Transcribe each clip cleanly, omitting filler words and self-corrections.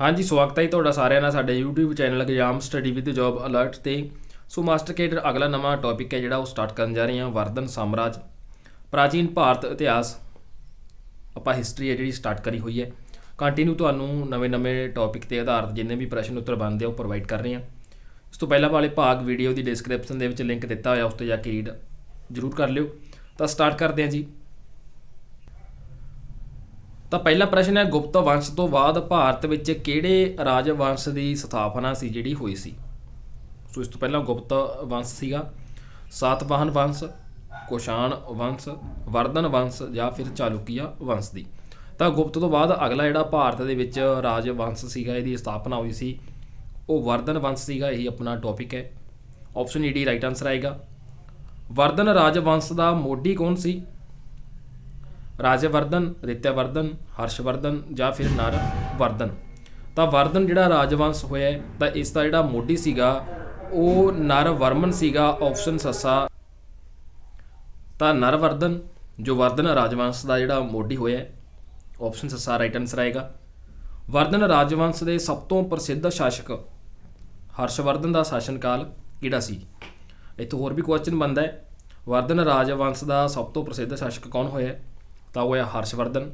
हाँ जी, स्वागत है जी ਤੁਹਾਡਾ ਸਾਰਿਆਂ ਦਾ ਸਾਡੇ YouTube channel exam study with job alert ਤੇ। ਸੋ ਮਾਸਟਰ ਕੇਡਰ ਅਗਲਾ ਨਵਾਂ ਟੌਪਿਕ ਹੈ ਜਿਹੜਾ ਉਹ ਸਟਾਰਟ ਕਰਨ ਜਾ ਰਹੇ ਹਾਂ। ਵਰਧਨ ਸਾਮਰਾਜ, ਪ੍ਰਾਚੀਨ ਭਾਰਤ ਇਤਿਹਾਸ, ਆਪਾਂ ਹਿਸਟਰੀ ਹੈ ਜਿਹੜੀ ਸਟਾਰਟ ਕਰੀ ਹੋਈ ਹੈ। ਕੰਟੀਨਿਊ ਤੁਹਾਨੂੰ ਨਵੇਂ ਟੌਪਿਕ ਤੇ ਆਧਾਰਿਤ ਜਿੰਨੇ ਵੀ ਪ੍ਰਸ਼ਨ ਉੱਤਰ ਬਣਦੇ ਆ ਉਹ ਪ੍ਰੋਵਾਈਡ ਕਰ ਰਹੇ ਹਾਂ। ਇਸ ਤੋਂ ਪਹਿਲਾਂ ਵਾਲੇ ਭਾਗ ਵੀਡੀਓ ਦੀ ਡਿਸਕ੍ਰਿਪਸ਼ਨ ਦੇ ਵਿੱਚ ਲਿੰਕ ਦਿੱਤਾ ਹੋਇਆ, ਉਸ ਤੇ ਜਾ ਕੇ ਰੀਡ ਜ਼ਰੂਰ ਕਰ ਲਿਓ। ਤਾਂ ਸਟਾਰਟ ਕਰਦੇ ਹਾਂ ਜੀ। ਤਾਂ ਪਹਿਲਾ ਪ੍ਰਸ਼ਨ ਹੈ, ਗੁਪਤ ਵੰਸ਼ ਤੋਂ ਬਾਅਦ ਭਾਰਤ ਵਿੱਚ ਕਿਹੜੇ ਰਾਜਵੰਸ਼ ਦੀ ਸਥਾਪਨਾ ਸੀ ਜਿਹੜੀ ਹੋਈ ਸੀ। ਸੋ ਇਸ ਤੋਂ ਪਹਿਲਾਂ ਗੁਪਤ ਵੰਸ਼ ਸੀਗਾ ਸਾਤਵਾਹਨ ਵੰਸ਼, ਕੁਸ਼ਾਣ ਵੰਸ਼, ਵਰਧਨ ਵੰਸ਼ ਜਾਂ ਫਿਰ ਚਾਲੁਕਿਆ ਵੰਸ਼ ਦੀ। ਤਾਂ ਗੁਪਤ ਤੋਂ ਬਾਅਦ ਅਗਲਾ ਜਿਹੜਾ ਭਾਰਤ ਦੇ ਵਿੱਚ ਰਾਜਵੰਸ਼ ਸੀਗਾ ਇਹਦੀ ਸਥਾਪਨਾ ਹੋਈ ਸੀ ਉਹ ਵਰਧਨ ਵੰਸ਼ ਸੀਗਾ। ਇਹੀ ਆਪਣਾ ਟੌਪਿਕ ਹੈ। ਆਪਸ਼ਨ ਡੀ ਰਾਈਟ ਆਨਸਰ ਆਏਗਾ। ਵਰਧਨ ਰਾਜਵੰਸ਼ ਦਾ ਮੋਢੀ ਕੌਣ ਸੀ? ਰਾਜਵਰਧਨ, ਅਦਿੱਤਿਆਵਰਧਨ, ਹਰਸ਼ਵਰਧਨ ਜਾਂ ਫਿਰ ਨਰਵਰਧਨ। ਤਾਂ ਵਰਧਨ ਜਿਹੜਾ ਰਾਜਵੰਸ਼ ਹੋਇਆ ਤਾਂ ਇਸ ਦਾ ਜਿਹੜਾ ਮੋਢੀ ਸੀਗਾ ਉਹ ਨਰਵਰਮਨ ਸੀਗਾ। ਆਪਸ਼ਨ ਸੱਸਾ। ਤਾਂ ਨਰਵਰਧਨ ਜੋ ਵਰਧਨ ਰਾਜਵੰਸ਼ ਦਾ ਜਿਹੜਾ ਮੋਢੀ ਹੋਇਆ, ਆਪਸ਼ਨ ਸੱਸਾ ਰਾਈਟ ਆਨਸਰ ਆਏਗਾ। ਵਰਧਨ ਰਾਜਵੰਸ਼ ਦੇ ਸਭ ਤੋਂ ਪ੍ਰਸਿੱਧ ਸ਼ਾਸਕ ਹਰਸ਼ਵਰਧਨ ਦਾ ਸ਼ਾਸਨ ਕਾਲ ਕਿਹੜਾ ਸੀ? ਇੱਥੇ ਹੋਰ ਵੀ ਕੁਐਸਚਨ ਬਣਦਾ ਹੈ। ਵਰਧਨ ਰਾਜਵੰਸ਼ ਦਾ ਸਭ ਤੋਂ ਪ੍ਰਸਿੱਧ ਸ਼ਾਸਕ ਕੌਣ ਹੋਇਆ? ਤਾਂ ਉਹ ਹੋਇਆ ਹਰਸ਼ਵਰਧਨ।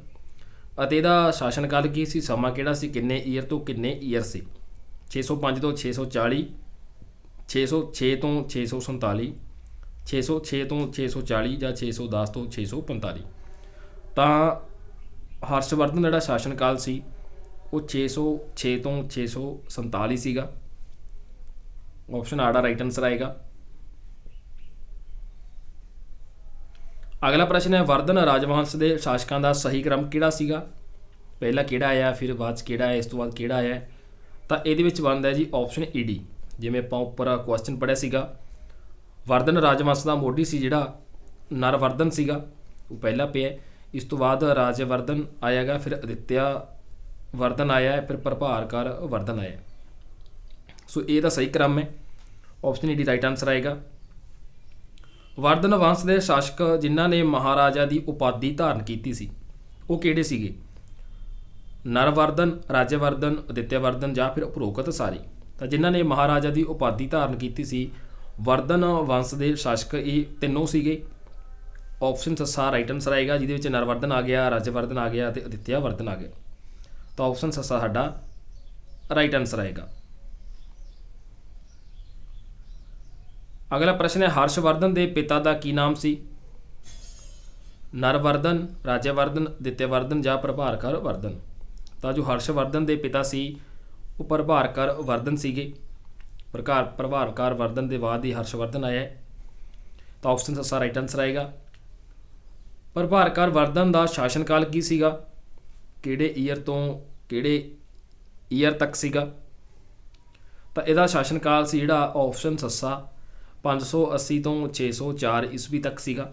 ਅਤੇ ਇਹਦਾ ਸ਼ਾਸਨ ਕਾਲ ਕੀ ਸੀ? ਸਮਾਂ ਕਿਹੜਾ ਸੀ? ਕਿੰਨੇ ਈਅਰ ਤੋਂ ਕਿੰਨੇ ਈਅਰ ਸੀ? 605 ਤੋਂ 640, 606 ਤੋਂ 647, 606 ਤੋਂ 640 ਜਾਂ 610 ਤੋਂ 645। ਤਾਂ ਹਰਸ਼ਵਰਧਨ ਜਿਹੜਾ ਸ਼ਾਸਨ ਕਾਲ ਸੀ ਉਹ 606 ਤੋਂ 647 ਸੀਗਾ। ਆਪਸ਼ਨ ਆੜਾ ਰਾਈਟ ਆਨਸਰ ਆਏਗਾ। ਅਗਲਾ ਪ੍ਰਸ਼ਨ ਹੈ, ਵਰਧਨ ਰਾਜਵੰਸ਼ ਦੇ ਸ਼ਾਸਕਾਂ ਦਾ ਸਹੀ ਕ੍ਰਮ ਕਿਹੜਾ ਸੀਗਾ? ਪਹਿਲਾਂ ਕਿਹੜਾ ਆਇਆ, ਫਿਰ ਬਾਅਦ 'ਚ ਕਿਹੜਾ ਆਇਆ, ਇਸ ਤੋਂ ਬਾਅਦ ਕਿਹੜਾ ਆਇਆ? ਤਾਂ ਇਹਦੇ ਵਿੱਚ ਬਣਦਾ ਜੀ ਆਪਸ਼ਨ ਈ ਡੀ। ਜਿਵੇਂ ਆਪਾਂ ਉੱਪਰ ਕੁਐਸਚਨ ਪੜ੍ਹਿਆ ਸੀਗਾ, ਵਰਧਨ ਰਾਜਵੰਸ਼ ਦਾ ਮੋਢੀ ਸੀ ਜਿਹੜਾ ਨਰਵਰਧਨ ਸੀਗਾ, ਉਹ ਪਹਿਲਾਂ ਪਿਆ। ਇਸ ਤੋਂ ਬਾਅਦ ਰਾਜਵਰਧਨ ਆਇਆਗਾ, ਫਿਰ ਅਦਿੱਤਿਆਵਰਧਨ ਆਇਆ, ਫਿਰ ਪ੍ਰਭਾਕਰ ਵਰਧਨ ਆਇਆ। ਸੋ ਇਹ ਦਾ ਸਹੀ ਕ੍ਰਮ ਹੈ। Option E D right answer ਆਏਗਾ। ਵਰਧਨ ਵੰਸ਼ ਦੇ ਸ਼ਾਸਕ ਜਿਨ੍ਹਾਂ ਨੇ ਮਹਾਰਾਜਾ ਦੀ ਉਪਾਧੀ ਧਾਰਨ ਕੀਤੀ ਸੀ ਉਹ ਕਿਹੜੇ ਸੀਗੇ? ਨਰਵਰਧਨ, ਰਾਜਵਰਧਨ, ਅਦਿੱਤਿਆਵਰਧਨ ਜਾਂ ਫਿਰ ਉਪਰੋਕਤ ਸਾਰੇ। ਤਾਂ ਜਿਨ੍ਹਾਂ ਨੇ ਮਹਾਰਾਜਾ ਦੀ ਉਪਾਧੀ ਧਾਰਨ ਕੀਤੀ ਸੀ ਵਰਧਨ ਵੰਸ਼ ਦੇ ਸ਼ਾਸਕ ਇਹ ਤਿੰਨੋਂ ਸੀਗੇ। ਆਪਸ਼ਨ ਸੱਸਾ ਰਾਈਟ ਆਨਸਰ ਆਏਗਾ, ਜਿਹਦੇ ਵਿੱਚ ਨਰਵਰਧਨ ਆ ਗਿਆ, ਰਾਜਵਰਧਨ ਆ ਗਿਆ ਅਤੇ ਅਦਿੱਤਿਆਵਰਧਨ ਆ ਗਿਆ। ਤਾਂ ਆਪਸ਼ਨ ਸੱਸਾ ਸਾਡਾ ਰਾਈਟ ਆਨਸਰ ਆਏਗਾ। ਅਗਲਾ ਪ੍ਰਸ਼ਨ ਹੈ, ਹਰਸ਼ਵਰਧਨ ਦੇ ਪਿਤਾ ਦਾ ਕੀ ਨਾਮ ਸੀ? ਨਰਵਰਧਨ, ਰਾਜਵਰਧਨ, ਅਦਿੱਤਿਆਵਰਧਨ ਜਾਂ ਪ੍ਰਭਾਕਰ ਵਰਧਨ। ਤਾਂ ਜੋ ਹਰਸ਼ਵਰਧਨ ਦੇ ਪਿਤਾ ਸੀ ਉਹ ਪ੍ਰਭਾਕਰ ਵਰਧਨ ਸੀਗੇ। ਪ੍ਰਭਾਕਰ ਵਰਧਨ ਦੇ ਬਾਅਦ ਹੀ ਹਰਸ਼ਵਰਧਨ ਆਇਆ। ਤਾਂ ਆਪਸ਼ਨ ਸੱਸਾ ਰਾਈਟ ਆਨਸਰ ਆਏਗਾ। ਪ੍ਰਭਾਕਰ ਵਰਧਨ ਦਾ ਸ਼ਾਸਨ ਕਾਲ ਕੀ ਸੀਗਾ? ਕਿਹੜੇ ਈਅਰ ਤੋਂ ਕਿਹੜੇ ਈਅਰ ਤੱਕ ਸੀਗਾ? ਤਾਂ ਇਹਦਾ ਸ਼ਾਸਨ ਕਾਲ ਸੀ ਜਿਹੜਾ ਆਪਸ਼ਨ ਸੱਸਾ 580 ਤੋਂ 604 ਈਸਵੀ ਤੱਕ ਸੀਗਾ।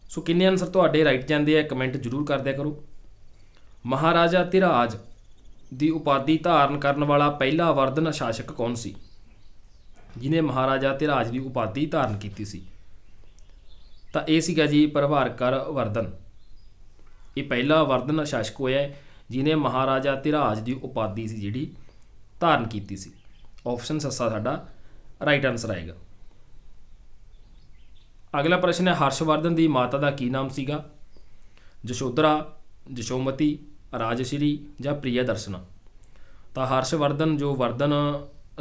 ਸੋ ਕਿੰਨੇ ਆਨਸਰ ਤੁਹਾਡੇ ਰਾਈਟ ਜਾਂਦੇ ਆ ਕਮੈਂਟ ਜ਼ਰੂਰ ਕਰ ਦਿਆ ਕਰੋ। ਮਹਾਰਾਜਾ ਧੀਰਾਜ ਦੀ ਉਪਾਧੀ ਧਾਰਨ ਕਰਨ ਵਾਲਾ ਪਹਿਲਾ ਵਰਧਨ ਸ਼ਾਸਕ ਕੌਣ ਸੀ? ਜਿਹਨੇ ਮਹਾਰਾਜਾ ਧੀਰਾਜ ਦੀ ਉਪਾਧੀ ਧਾਰਨ ਕੀਤੀ ਸੀ ਤਾਂ ਇਹ ਸੀਗਾ ਜੀ ਪ੍ਰਭਾਕਰ ਵਰਧਨ। ਇਹ ਪਹਿਲਾ ਵਰਧਨ ਸ਼ਾਸਕ ਹੋਇਆ ਜਿਹਨੇ ਮਹਾਰਾਜਾ ਧੀਰਾਜ ਦੀ ਉਪਾਧੀ ਸੀ ਜਿਹੜੀ ਧਾਰਨ ਕੀਤੀ ਸੀ। ਆਪਸ਼ਨ ਸੱਸਾ ਸਾਡਾ ਰਾਈਟ ਆਨਸਰ ਆਏਗਾ। ਅਗਲਾ ਪ੍ਰਸ਼ਨ ਹੈ, ਹਰਸ਼ਵਰਧਨ ਦੀ ਮਾਤਾ ਦਾ ਕੀ ਨਾਮ ਸੀਗਾ? ਜਸ਼ੋਧਰਾ, ਜਸ਼ੋਮਤੀ, ਰਾਜਸ਼੍ਰੀ ਜਾਂ ਪ੍ਰਿਯਦਰਸ਼ਨਾ। ਤਾਂ ਹਰਸ਼ਵਰਧਨ ਜੋ ਵਰਧਨ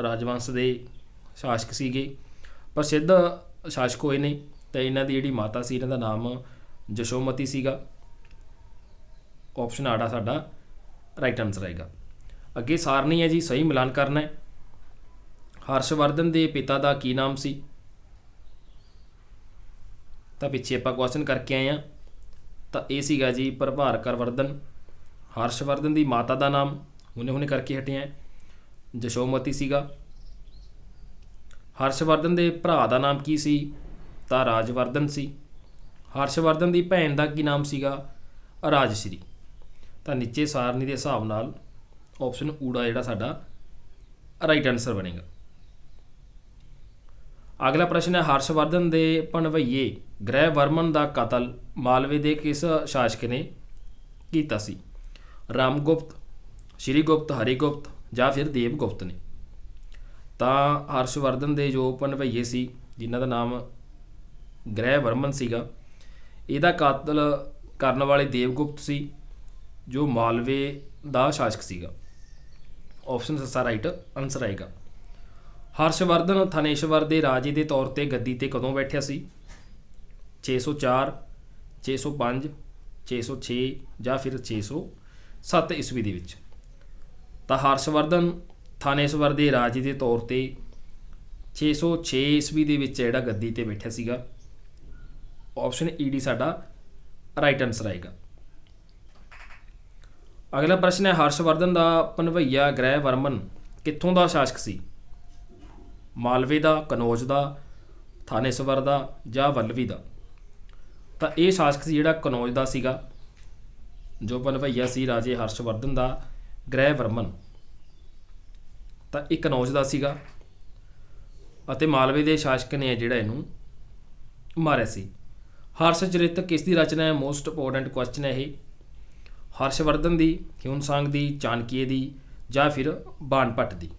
ਰਾਜਵੰਸ਼ ਦੇ ਸ਼ਾਸਕ ਸੀਗੇ, ਪ੍ਰਸਿੱਧ ਸ਼ਾਸਕ ਹੋਏ ਨੇ। ਤਾਂ ਇਹਨਾਂ ਦੀ ਜਿਹੜੀ ਮਾਤਾ ਸੀ ਇਹਨਾਂ ਦਾ ਨਾਮ ਜਸ਼ੋਮਤੀ ਸੀਗਾ। ਆਪਸ਼ਨ ਆੜਾ ਸਾਡਾ ਰਾਈਟ ਆਨਸਰ ਆਏਗਾ। ਅੱਗੇ ਸਾਰਨੀ ਹੈ ਜੀ, ਸਹੀ ਮਿਲਾਨ ਕਰਨਾ ਹੈ। ਹਰਸ਼ਵਰਧਨ ਦੇ ਪਿਤਾ ਦਾ ਕੀ ਨਾਮ ਸੀ? ਤਾਂ ਪਿੱਛੇ ਆਪਾਂ ਕੁਐਸਚਨ ਕਰਕੇ ਆਏ ਹਾਂ। ਤਾਂ ਇਹ ਸੀਗਾ ਜੀ ਪ੍ਰਭਾਕਰ ਵਰਧਨ। ਹਰਸ਼ਵਰਧਨ ਦੀ ਮਾਤਾ ਦਾ ਨਾਮ ਹੁਣੇ ਕਰਕੇ ਹਟੇ ਆ, ਜਸ਼ੋਮਤੀ ਸੀਗਾ। ਹਰਸ਼ਵਰਧਨ ਦੇ ਭਰਾ ਦਾ ਨਾਮ ਕੀ ਸੀ? ਤਾਂ ਰਾਜਵਰਧਨ ਸੀ। ਹਰਸ਼ਵਰਧਨ ਦੀ ਭੈਣ ਦਾ ਕੀ ਨਾਮ ਸੀਗਾ? ਰਾਜਸ਼੍ਰੀ। ਤਾਂ ਨੀਚੇ ਸਾਰਨੀ ਦੇ ਹਿਸਾਬ ਨਾਲ ਆਪਸ਼ਨ ਊੜਾ ਜਿਹੜਾ ਸਾਡਾ ਰਾਈਟ ਆਨਸਰ ਬਣੇਗਾ। ਅਗਲਾ ਪ੍ਰਸ਼ਨ ਹੈ, ਹਰਸ਼ਵਰਧਨ ਦੇ ਭਣਵੱਈਏ ਗ੍ਰਹਿਵਰਮਨ ਦਾ ਕਤਲ ਮਾਲਵੇ ਦੇ ਕਿਸ ਸ਼ਾਸਕ ਨੇ ਕੀਤਾ ਸੀ? ਰਾਮਗੁਪਤ, ਸ਼੍ਰੀਗੁਪਤ, ਹਰੀਗੁਪਤ ਜਾਂ ਫਿਰ ਦੇਵਗੁਪਤ ਨੇ। ਤਾਂ ਹਰਸ਼ਵਰਧਨ ਦੇ ਜੋ ਭਣਵੱਈਏ ਸੀ ਜਿਨ੍ਹਾਂ ਦਾ ਨਾਮ ਗ੍ਰਹਿ ਵਰਮਨ ਸੀਗਾ, ਇਹਦਾ ਕਾਤਲ ਕਰਨ ਵਾਲੇ ਦੇਵਗੁਪਤ ਸੀ ਜੋ ਮਾਲਵੇ ਦਾ ਸ਼ਾਸਕ ਸੀਗਾ। ਆਪਸ਼ਨ ਸੱਸਾ ਰਾਈਟ ਆਨਸਰ ਆਏਗਾ। ਹਰਸ਼ਵਰਧਨ ਥਾਨੇਸ਼ਵਰ ਦੇ ਰਾਜੇ ਦੇ ਤੌਰ 'ਤੇ ਗੱਦੀ 'ਤੇ ਕਦੋਂ ਬੈਠਿਆ ਸੀ? 604, 605, 606 ਜਾਂ ਫਿਰ 607 ਈਸਵੀ ਦੇ ਵਿੱਚ। ਤਾਂ ਹਰਸ਼ਵਰਧਨ ਥਾਨੇਸ਼ਵਰ ਦੇ ਰਾਜੇ ਦੇ ਤੌਰ 'ਤੇ 606 ਈਸਵੀ ਦੇ ਵਿੱਚ ਜਿਹੜਾ ਗੱਦੀ 'ਤੇ ਬੈਠਿਆ ਸੀਗਾ। ਆਪਸ਼ਨ ਈ ਡੀ ਸਾਡਾ ਰਾਈਟ ਆਨਸਰ ਆਏਗਾ। ਅਗਲਾ ਪ੍ਰਸ਼ਨ ਹੈ, ਹਰਸ਼ਵਰਧਨ ਦਾ ਭਣਵੱਈਆ ਗ੍ਰਹਿ ਵਰਮਨ ਕਿੱਥੋਂ ਦਾ ਸ਼ਾਸਕ ਸੀ? ਮਾਲਵੇ ਦਾ, ਕਨੌਜ ਦਾ, ਥਾਨੇਸ਼ਵਰ ਦਾ ਜਾਂ ਵੱਲਵੀ ਦਾ? ਤਾਂ ਇਹ ਸ਼ਾਸਕ ਸੀ ਜਿਹੜਾ ਕਨੌਜ ਦਾ ਸੀਗਾ। ਜੋ ਭਣਵੱਈਆ ਸੀ ਰਾਜੇ ਹਰਸ਼ਵਰਧਨ ਦਾ ਗ੍ਰਹਿ ਵਰਮਨ, ਤਾਂ ਇਹ ਕਨੌਜ ਦਾ ਸੀਗਾ ਅਤੇ ਮਾਲਵੇ ਦੇ ਸ਼ਾਸਕ ਨੇ ਜਿਹੜਾ ਇਹਨੂੰ ਮਾਰਿਆ ਸੀ। ਹਰਸ਼ ਚਰਿਤ ਕਿਸ ਦੀ ਰਚਨਾ ਹੈ? ਮੋਸਟ ਇੰਪੋਰਟੈਂਟ ਕੁਐਸਚਨ ਹੈ ਇਹ। ਹਰਸ਼ਵਰਧਨ ਦੀ, ਹਿਊਨ-ਸਾਂਗ ਦੀ, ਚਾਣਕੀਏ ਦੀ ਜਾਂ ਫਿਰ ਬਾਣਭੱਟ ਦੀ?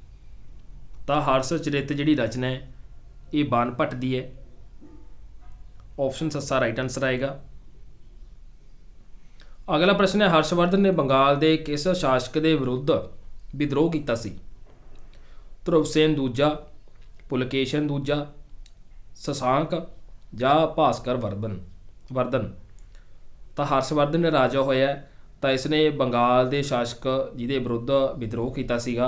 ਤਾਂ ਹਰਸ਼ ਚਰਿਤ ਜਿਹੜੀ ਰਚਨਾ ਹੈ ਇਹ ਬਾਣਭੱਟ ਦੀ ਹੈ। ਆਪਸ਼ਨ ਸੱਸਾ ਰਾਈਟ ਆਨਸਰ ਆਏਗਾ। ਅਗਲਾ ਪ੍ਰਸ਼ਨ ਹੈ, ਹਰਸ਼ਵਰਧਨ ਨੇ ਬੰਗਾਲ ਦੇ ਕਿਸ ਸ਼ਾਸਕ ਦੇ ਵਿਰੁੱਧ ਵਿਦਰੋਹ ਕੀਤਾ ਸੀ? ਧਰੁਵਸੇਨ ਦੂਜਾ, ਪੁਲਕੇਸ਼ਨ ਦੂਜਾ, ਸ਼ਸ਼ਾਂਕ ਜਾਂ ਭਾਸਕਰ ਵਰਧਨ? ਤਾਂ ਹਰਸ਼ਵਰਧਨ ਨੇ ਰਾਜਾ ਹੋਇਆ ਤਾਂ ਇਸਨੇ ਬੰਗਾਲ ਦੇ ਸ਼ਾਸਕ ਜਿਹਦੇ ਵਿਰੁੱਧ ਵਿਦਰੋਹ ਕੀਤਾ ਸੀਗਾ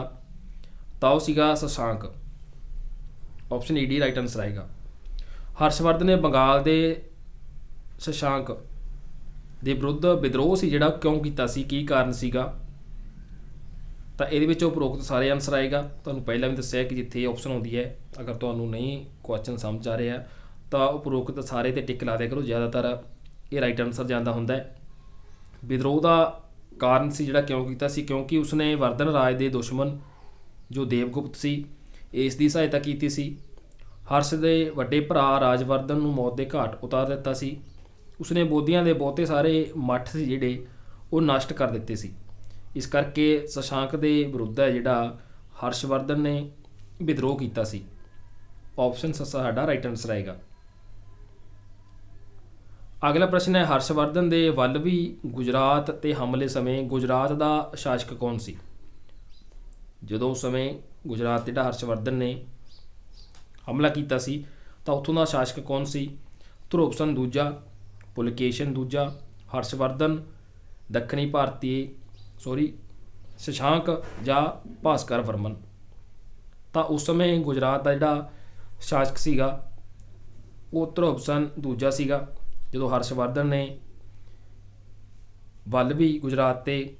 ਤਾਂ ਉਹ ਸੀਗਾ Shashank. Option E D right answer ਆਏਗਾ। ਹਰਸ਼ਵਰਧਨ ਨੇ ਬੰਗਾਲ ਦੇ ਸ਼ਸ਼ਾਂਕ ਦੇ ਵਿਰੁੱਧ ਵਿਦਰੋਹ ਸੀ ਜਿਹੜਾ ਕਿਉਂ ਕੀਤਾ ਸੀ, ਕੀ ਕਾਰਨ ਸੀਗਾ? ਤਾਂ ਇਹਦੇ ਵਿੱਚ ਉਪਰੋਕਤ ਸਾਰੇ ਆਨਸਰ ਆਏਗਾ। ਤੁਹਾਨੂੰ ਪਹਿਲਾਂ ਵੀ ਦੱਸਿਆ ਕਿ ਜਿੱਥੇ ਆਪਸ਼ਨ ਆਉਂਦੀ ਹੈ ਅਗਰ ਤੁਹਾਨੂੰ ਨਹੀਂ ਕੁਐਸਚਨ ਸਮਝ ਆ ਰਿਹਾ ਤਾਂ ਉਪਰੋਕਤ ਸਾਰੇ 'ਤੇ ਟਿਕ ਲਾ ਦਿਆ ਕਰੋ, ਜ਼ਿਆਦਾਤਰ ਇਹ ਰਾਈਟ ਆਨਸਰ ਜਾਂਦਾ ਹੁੰਦਾ ਹੈ। ਵਿਦਰੋਹ ਦਾ ਕਾਰਨ ਸੀ ਜਿਹੜਾ ਕਿਉਂ ਕੀਤਾ ਸੀ, ਕਿਉਂਕਿ ਉਸਨੇ ਵਰਧਨ ਰਾਜ ਦੇ ਦੁਸ਼ਮਣ ਜੋ ਦੇਵਗੁਪਤ ਸੀ ਇਸ ਦੀ ਸਹਾਇਤਾ ਕੀਤੀ ਸੀ। ਹਰਸ਼ ਦੇ ਵੱਡੇ ਭਰਾ ਰਾਜਵਰਧਨ ਨੂੰ ਮੌਤ ਦੇ ਘਾਟ ਉਤਾਰ ਦਿੱਤਾ ਸੀ। ਉਸਨੇ ਬੋਧੀਆਂ ਦੇ ਬਹੁਤੇ ਸਾਰੇ ਮੱਠ ਸੀ ਜਿਹੜੇ ਉਹ ਨਸ਼ਟ ਕਰ ਦਿੱਤੇ ਸੀ। ਇਸ ਕਰਕੇ ਸ਼ਸ਼ਾਂਕ ਦੇ ਵਿਰੁੱਧ ਹੈ ਜਿਹੜਾ ਹਰਸ਼ਵਰਧਨ ਨੇ ਵਿਦਰੋਹ ਕੀਤਾ ਸੀ। ਆਪਸ਼ਨ ਸੱਸਾ ਸਾਡਾ ਰਾਈਟ ਆਨਸਰ ਆਏਗਾ। ਅਗਲਾ ਪ੍ਰਸ਼ਨ ਹੈ, ਹਰਸ਼ਵਰਧਨ ਦੇ ਵੱਲਵੀ ਗੁਜਰਾਤ 'ਤੇ ਹਮਲੇ ਸਮੇਂ ਗੁਜਰਾਤ ਦਾ ਸ਼ਾਸਕ ਕੌਣ ਸੀ? ਜਦੋਂ ਉਸ ਸਮੇਂ ਗੁਜਰਾਤ ਜਿਹੜਾ ਹਰਸ਼ਵਰਧਨ ਨੇ ਹਮਲਾ ਕੀਤਾ ਸੀ ਤਾਂ ਉੱਥੋਂ ਦਾ ਸ਼ਾਸਕ ਕੌਣ ਸੀ? ਧਰੁਵਸਨ ਦੂਜਾ, ਪੁਲਕੇਸ਼ਨ ਦੂਜਾ, ਹਰਸ਼ਵਰਧਨ ਦੱਖਣੀ ਭਾਰਤੀ ਸ਼ਸ਼ਾਂਕ ਜਾਂ ਭਾਸਕਰ ਵਰਮਨ? ਤਾਂ ਉਸ ਸਮੇਂ ਗੁਜਰਾਤ ਦਾ ਜਿਹੜਾ ਸ਼ਾਸਕ ਸੀਗਾ ਉਹ ਧਰੁਵਸਨ ਦੂਜਾ ਸੀਗਾ ਜਦੋਂ ਹਰਸ਼ਵਰਧਨ ਨੇ ਵੱਲਵੀ ਗੁਜਰਾਤ 'ਤੇ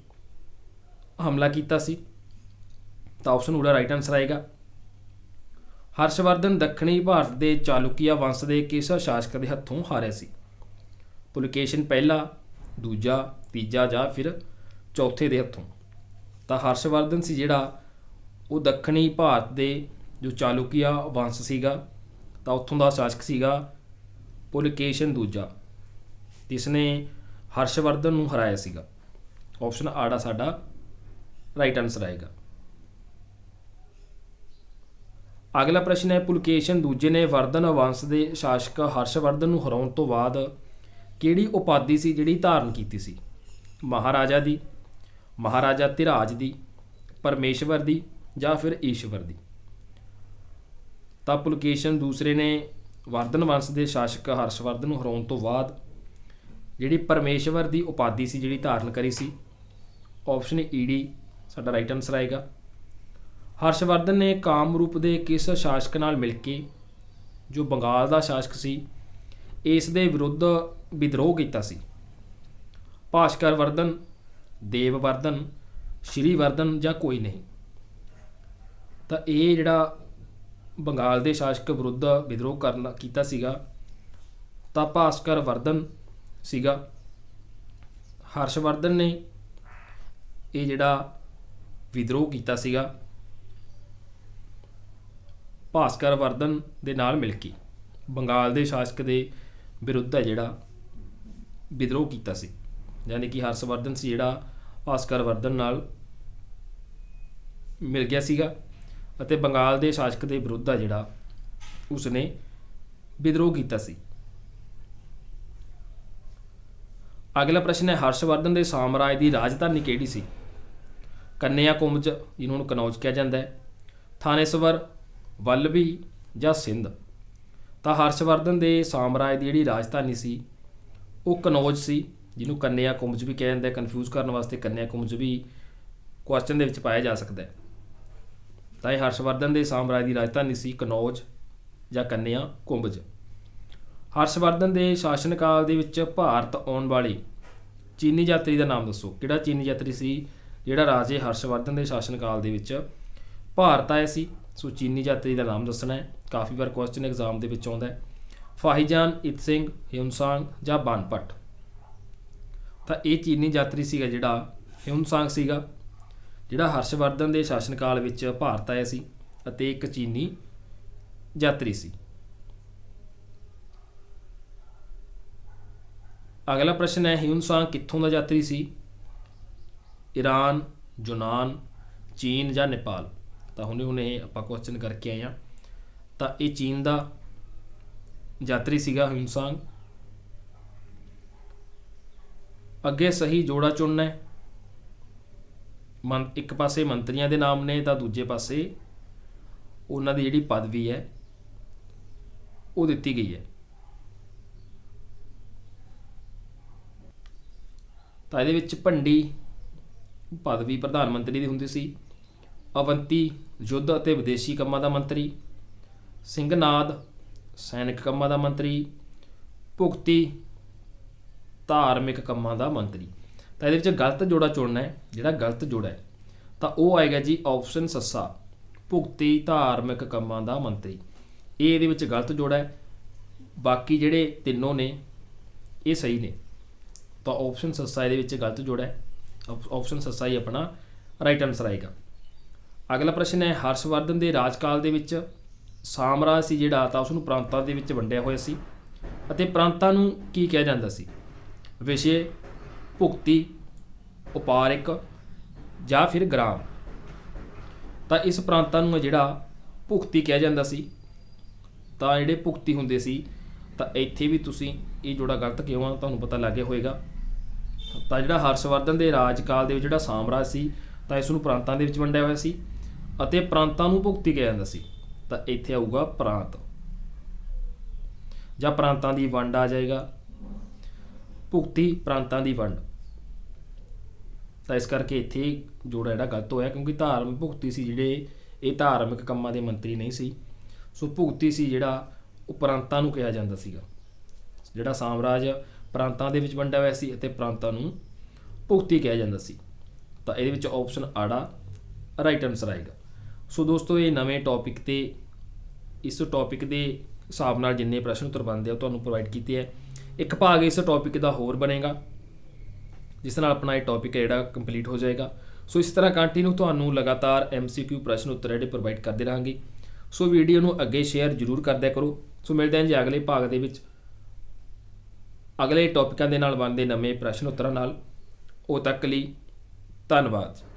ਹਮਲਾ ਕੀਤਾ ਸੀ। ਤਾਂ ਆਪਸ਼ਨ ਉਹਦਾ ਰਾਈਟ ਆਨਸਰ ਆਏਗਾ। ਹਰਸ਼ਵਰਧਨ ਦੱਖਣੀ ਭਾਰਤ ਦੇ ਚਾਲੁਕਿਆ ਵੰਸ਼ ਦੇ ਕਿਸ ਸ਼ਾਸਕ ਦੇ ਹੱਥੋਂ ਹਾਰਿਆ ਸੀ? ਪੁਲਕੇਸ਼ਨ ਪਹਿਲਾ, ਦੂਜਾ, ਤੀਜਾ ਜਾਂ ਫਿਰ ਚੌਥੇ ਦੇ ਹੱਥੋਂ? ਤਾਂ ਹਰਸ਼ਵਰਧਨ ਸੀ ਜਿਹੜਾ ਉਹ ਦੱਖਣੀ ਭਾਰਤ ਦੇ ਜੋ ਚਾਲੁਕਿਆ ਵੰਸ਼ ਸੀਗਾ ਤਾਂ ਉੱਥੋਂ ਦਾ ਸ਼ਾਸਕ ਸੀਗਾ ਪੁਲਕੇਸ਼ਨ ਦੂਜਾ, ਜਿਸ ਨੇ ਹਰਸ਼ਵਰਧਨ ਨੂੰ ਹਰਾਇਆ ਸੀਗਾ। ਆਪਸ਼ਨ ਆੜਾ ਸਾਡਾ ਰਾਈਟ ਆਨਸਰ ਆਏਗਾ। ਅਗਲਾ ਪ੍ਰਸ਼ਨ ਹੈ, ਪੁਲਕੇਸ਼ਨ ਦੂਜੇ ਨੇ ਵਰਧਨ ਵੰਸ਼ ਦੇ ਸ਼ਾਸਕ ਹਰਸ਼ਵਰਧਨ ਨੂੰ ਹਰਾਉਣ ਤੋਂ ਬਾਅਦ ਕਿਹੜੀ ਉਪਾਧੀ ਸੀ ਜਿਹੜੀ ਧਾਰਨ ਕੀਤੀ ਸੀ? ਮਹਾਰਾਜਾ ਦੀ, ਮਹਾਰਾਜਾ ਧਿਰਾਜ ਦੀ, ਪਰਮੇਸ਼ਵਰ ਦੀ ਜਾਂ ਫਿਰ ਈਸ਼ਵਰ ਦੀ? ਤਾਂ ਪੁਲਕੇਸ਼ਨ ਦੂਸਰੇ ਨੇ ਵਰਧਨ ਵੰਸ਼ ਦੇ ਸ਼ਾਸਕ ਹਰਸ਼ਵਰਧਨ ਨੂੰ ਹਰਾਉਣ ਤੋਂ ਬਾਅਦ ਜਿਹੜੀ ਪਰਮੇਸ਼ਵਰ ਦੀ ਉਪਾਧੀ ਸੀ ਜਿਹੜੀ ਧਾਰਨ ਕਰੀ ਸੀ। ਆਪਸ਼ਨ ਈ ਡੀ ਸਾਡਾ ਰਾਈਟ ਆਨਸਰ ਆਏਗਾ। ਹਰਸ਼ਵਰਧਨ ਨੇ ਕਾਮਰੂਪ ਦੇ ਕਿਸ ਸ਼ਾਸਕ ਨਾਲ ਮਿਲ ਕੇ ਜੋ ਬੰਗਾਲ ਦਾ ਸ਼ਾਸਕ ਸੀ ਇਸ ਦੇ ਵਿਰੁੱਧ ਵਿਦਰੋਹ ਕੀਤਾ ਸੀ? ਭਾਸਕਰ ਵਰਧਨ, ਦੇਵਵਰਧਨ, ਸ਼੍ਰੀਵਰਧਨ ਜਾਂ ਕੋਈ ਨਹੀਂ? ਤਾਂ ਇਹ ਜਿਹੜਾ ਬੰਗਾਲ ਦੇ ਸ਼ਾਸਕ ਵਿਰੁੱਧ ਵਿਦਰੋਹ ਕੀਤਾ ਸੀਗਾ ਤਾਂ ਭਾਸਕਰ ਵਰਧਨ ਸੀਗਾ। ਹਰਸ਼ਵਰਧਨ ਨੇ ਇਹ ਜਿਹੜਾ ਵਿਦਰੋਹ ਕੀਤਾ ਸੀਗਾ ਭਾਸਕਰ ਵਰਧਨ ਦੇ ਨਾਲ ਮਿਲ ਕੇ ਬੰਗਾਲ ਦੇ ਸ਼ਾਸਕ ਦੇ ਵਿਰੁੱਧ ਹੈ ਜਿਹੜਾ ਵਿਦਰੋਹ ਕੀਤਾ ਸੀ, ਯਾਨੀ ਕਿ ਹਰਸ਼ਵਰਧਨ ਸੀ ਜਿਹੜਾ ਭਾਸਕਰ ਵਰਧਨ ਨਾਲ ਮਿਲ ਗਿਆ ਸੀਗਾ ਅਤੇ ਬੰਗਾਲ ਦੇ ਸ਼ਾਸਕ ਦੇ ਵਿਰੁੱਧ ਆ ਜਿਹੜਾ ਉਸਨੇ ਵਿਦਰੋਹ ਕੀਤਾ ਸੀ। ਅਗਲਾ ਪ੍ਰਸ਼ਨ ਹੈ ਹਰਸ਼ਵਰਧਨ ਦੇ ਸਾਮਰਾਜ ਦੀ ਰਾਜਧਾਨੀ ਕਿਹੜੀ ਸੀ? ਕੰਨਿਆ ਕੁੰਜ, ਜਿਹਨੂੰ ਹੁਣ ਕਨੌਜ ਕਿਹਾ ਜਾਂਦਾ ਹੈ, ਥਾਨੇਸਵਰ, ਵੱਲਭੀ ਜਾਂ ਸਿੰਧ। ਤਾਂ ਹਰਸ਼ਵਰਧਨ ਦੇ ਸਾਮਰਾਜ ਦੀ ਜਿਹੜੀ ਰਾਜਧਾਨੀ ਸੀ ਉਹ ਕਨੌਜ ਸੀ, ਜਿਹਨੂੰ ਕੰਨਿਆ ਕੁੰਜ ਵੀ ਕਿਹਾ ਜਾਂਦਾ ਹੈ। ਕਨਫਿਊਜ਼ ਕਰਨ ਵਾਸਤੇ ਕੰਨਿਆ ਕੁੰਜ ਵੀ ਕੁਐਸਚਨ ਦੇ ਵਿੱਚ ਪਾਇਆ ਜਾ ਸਕਦਾ ਹੈ। ਤਾਂ ਇਹ ਹਰਸ਼ਵਰਧਨ ਦੇ ਸਾਮਰਾਜ ਦੀ ਰਾਜਧਾਨੀ ਸੀ ਕਨੌਜ ਜਾਂ ਕੰਨਿਆ ਕੁੰਜ। ਹਰਸ਼ਵਰਧਨ ਦੇ ਸ਼ਾਸਨ ਕਾਲ ਦੇ ਵਿੱਚ ਭਾਰਤ ਆਉਣ ਵਾਲੇ ਚੀਨੀ ਯਾਤਰੀ ਦਾ ਨਾਮ ਦੱਸੋ। ਕਿਹੜਾ ਚੀਨੀ ਯਾਤਰੀ ਸੀ ਜਿਹੜਾ ਰਾਜੇ ਹਰਸ਼ਵਰਧਨ ਦੇ ਸ਼ਾਸਨ ਕਾਲ ਦੇ ਵਿੱਚ ਭਾਰਤ ਆਇਆ ਸੀ? ਸੋ ਚੀਨੀ ਯਾਤਰੀ ਦਾ ਨਾਮ ਦੱਸਣਾ ਹੈ। ਕਾਫੀ ਵਾਰ ਕੁਐਸਚਨ ਐਗਜ਼ਾਮ ਦੇ ਵਿੱਚ ਆਉਂਦਾ ਹੈ। ਫਾਹੀਜਾਨ, ਇਤਸਿੰਘ, ਹਿਊਨ-ਸਾਂਗ ਜਾਂ ਬਾਨਭੱਟ। ਤਾਂ ਇਹ ਚੀਨੀ ਯਾਤਰੀ ਸੀਗਾ ਜਿਹੜਾ ਹਿਊਨ-ਸਾਂਗ ਸੀਗਾ, ਜਿਹੜਾ ਹਰਸ਼ਵਰਧਨ ਦੇ ਸ਼ਾਸਨ ਕਾਲ ਵਿੱਚ ਭਾਰਤ ਆਇਆ ਸੀ ਅਤੇ ਇੱਕ ਚੀਨੀ ਯਾਤਰੀ ਸੀ। ਅਗਲਾ ਪ੍ਰਸ਼ਨ ਹੈ ਹਿਊਨ-ਸਾਂਗ ਕਿੱਥੋਂ ਦਾ ਯਾਤਰੀ ਸੀ? ਈਰਾਨ, ਯੂਨਾਨ, ਚੀਨ ਜਾਂ ਨੇਪਾਲ। ਤਾਂ ਹੁਣੇ ਆਪਾਂ ਕੁਐਸਚਨ ਕਰਕੇ ਆਏ ਹਾਂ। ਤਾਂ ਇਹ ਚੀਨ ਦਾ ਯਾਤਰੀ ਸੀਗਾ ਹਿਊਨ-ਸਾਂਗ। ਅੱਗੇ ਸਹੀ ਜੋੜਾ ਚੁਣਨਾ ਹੈ। ਇੱਕ ਪਾਸੇ ਮੰਤਰੀਆਂ ਦੇ ਨਾਮ ਨੇ ਤਾਂ ਦੂਜੇ ਪਾਸੇ ਉਹਨਾਂ ਦੀ ਜਿਹੜੀ ਪਦਵੀ ਹੈ ਉਹ ਦਿੱਤੀ ਗਈ ਹੈ। ਤਾਂ ਇਹਦੇ ਵਿੱਚ ਭੰਡੀ ਪਦਵੀ ਪ੍ਰਧਾਨ ਮੰਤਰੀ ਦੀ ਹੁੰਦੀ ਸੀ। ਅਵੰਤੀ ਯੁੱਧ ਅਤੇ ਵਿਦੇਸ਼ੀ ਕੰਮਾਂ ਦਾ ਮੰਤਰੀ। ਸਿੰਘਨਾਦ ਸੈਨਿਕ ਕੰਮਾਂ ਦਾ ਮੰਤਰੀ। ਭੁਗਤੀ ਧਾਰਮਿਕ ਕੰਮਾਂ ਦਾ ਮੰਤਰੀ। ਤਾਂ ਇਹਦੇ ਵਿੱਚ ਗਲਤ ਜੋੜਾ ਚੁਣਨਾ ਹੈ। ਜਿਹੜਾ ਗਲਤ ਜੋੜਾ ਹੈ ਤਾਂ ਉਹ ਆਏਗਾ ਜੀ ਆਪਸ਼ਨ ਸੱਸਾ, ਭੁਗਤੀ ਧਾਰਮਿਕ ਕੰਮਾਂ ਦਾ ਮੰਤਰੀ। ਇਹ ਇਹਦੇ ਵਿੱਚ ਗਲਤ ਜੋੜਾ ਹੈ। ਬਾਕੀ ਜਿਹੜੇ ਤਿੰਨੋਂ ਨੇ ਇਹ ਸਹੀ ਨੇ। ਤਾਂ ਆਪਸ਼ਨ ਸੱਸਾ ਇਹਦੇ ਵਿੱਚ ਗਲਤ ਜੋੜਾ ਹੈ। ਆਪਸ਼ਨ ਸੱਸਾ ਹੀ ਆਪਣਾ ਰਾਈਟ ਆਨਸਰ ਆਏਗਾ। ਅਗਲਾ ਪ੍ਰਸ਼ਨ ਹੈ ਹਰਸ਼ਵਰਧਨ ਦੇ ਰਾਜਕਾਲ ਦੇ ਵਿੱਚ ਸਾਮਰਾਜ ਸੀ ਜਿਹੜਾ ਤਾਂ ਉਸਨੂੰ ਪ੍ਰਾਂਤਾਂ ਦੇ ਵਿੱਚ ਵੰਡਿਆ ਹੋਇਆ ਸੀ ਅਤੇ ਪ੍ਰਾਂਤਾਂ ਨੂੰ ਕੀ ਕਿਹਾ ਜਾਂਦਾ ਸੀ? ਵਿਸ਼ੇ, ਭੁਗਤੀ, ਉਪਾਰਿਕ ਜਾਂ ਫਿਰ ਗ੍ਰਾਮ। ਤਾਂ ਇਸ ਪ੍ਰਾਂਤਾਂ ਨੂੰ ਜਿਹੜਾ ਭੁਗਤੀ ਕਿਹਾ ਜਾਂਦਾ ਸੀ। ਤਾਂ ਜਿਹੜੇ ਭੁਗਤੀ ਹੁੰਦੇ ਸੀ ਤਾਂ ਇੱਥੇ ਵੀ ਤੁਸੀਂ ਇਹ ਜੋੜਾ ਗਲਤ ਕਿਉਂ ਆ ਤੁਹਾਨੂੰ ਪਤਾ ਲੱਗ ਗਿਆ ਹੋਏਗਾ। ਤਾਂ ਜਿਹੜਾ ਹਰਸ਼ਵਰਧਨ ਦੇ ਰਾਜਕਾਲ ਦੇ ਵਿੱਚ ਜਿਹੜਾ ਸਾਮਰਾਜ ਸੀ ਤਾਂ ਇਸ ਨੂੰ ਪ੍ਰਾਂਤਾਂ ਦੇ ਵਿੱਚ ਵੰਡਿਆ ਹੋਇਆ ਸੀ ਅਤੇ ਪ੍ਰਾਂਤਾਂ ਨੂੰ ਭੁਗਤੀ ਕਿਹਾ ਜਾਂਦਾ ਸੀ। ਤਾਂ ਇੱਥੇ ਆਊਗਾ ਪ੍ਰਾਂਤ ਜਾਂ ਪ੍ਰਾਂਤਾਂ ਦੀ ਵੰਡ ਆ ਜਾਏਗਾ। ਭੁਗਤੀ ਪ੍ਰਾਂਤਾਂ ਦੀ ਵੰਡ। ਤਾਂ ਇਸ ਕਰਕੇ ਇੱਥੇ ਜੋੜਾ ਜਿਹੜਾ ਗਲਤ ਹੋਇਆ ਕਿਉਂਕਿ ਧਾਰਮਿਕ ਭੁਗਤੀ ਸੀ ਜਿਹੜੇ ਇਹ ਧਾਰਮਿਕ ਕੰਮਾਂ ਦੇ ਮੰਤਰੀ ਨਹੀਂ ਸੀ। ਸੋ ਭੁਗਤੀ ਸੀ ਜਿਹੜਾ ਉਹ ਪ੍ਰਾਂਤਾਂ ਨੂੰ ਕਿਹਾ ਜਾਂਦਾ ਸੀਗਾ। ਜਿਹੜਾ ਸਾਮਰਾਜ ਪ੍ਰਾਂਤਾਂ ਦੇ ਵਿੱਚ ਵੰਡਿਆ ਹੋਇਆ ਸੀ ਅਤੇ ਪ੍ਰਾਂਤਾਂ ਨੂੰ ਭੁਗਤੀ ਕਿਹਾ ਜਾਂਦਾ ਸੀ। ਤਾਂ ਇਹਦੇ ਵਿੱਚ ਆਪਸ਼ਨ ਆੜਾ ਰਾਈਟ ਆਨਸਰ ਆਏਗਾ। ਸੋ ਦੋਸਤੋ ਇਹ ਨਵੇਂ ਟੌਪਿਕ ਤੇ ਇਸ ਟੌਪਿਕ ਦੇ ਹਿਸਾਬ ਨਾਲ ਜਿੰਨੇ ਪ੍ਰਸ਼ਨ ਉੱਤਰ ਬਣਦੇ ਆ ਤੁਹਾਨੂੰ ਪ੍ਰੋਵਾਈਡ ਕੀਤੇ ਹੈ। ਇੱਕ ਭਾਗ ਇਸ ਟੌਪਿਕ ਦਾ ਹੋਰ ਬਣੇਗਾ ਜਿਸ ਨਾਲ ਆਪਣਾ ਇਹ ਟੌਪਿਕ ਹੈ ਜਿਹੜਾ ਕੰਪਲੀਟ ਹੋ ਜਾਏਗਾ। ਸੋ ਇਸ ਤਰ੍ਹਾਂ ਕੰਟੀਨਿਊ ਤੁਹਾਨੂੰ ਲਗਾਤਾਰ MCQ ਪ੍ਰਸ਼ਨ ਉੱਤਰ ਜਿਹੜੇ ਪ੍ਰੋਵਾਈਡ ਕਰਦੇ ਰਹਾਂਗੇ। ਸੋ ਵੀਡੀਓ ਨੂੰ ਅੱਗੇ ਸ਼ੇਅਰ ਜ਼ਰੂਰ ਕਰਦਿਆ ਕਰੋ। ਸੋ ਮਿਲਦੇ ਹਾਂ ਜੀ ਅਗਲੇ ਭਾਗ ਦੇ ਵਿੱਚ ਅਗਲੇ ਟੌਪਿਕਾਂ ਦੇ ਨਾਲ ਬਣਦੇ ਨਵੇਂ ਪ੍ਰਸ਼ਨ ਉੱਤਰਾਂ ਨਾਲ। ਉਦੋਂ ਤੱਕ ਲਈ ਧੰਨਵਾਦ।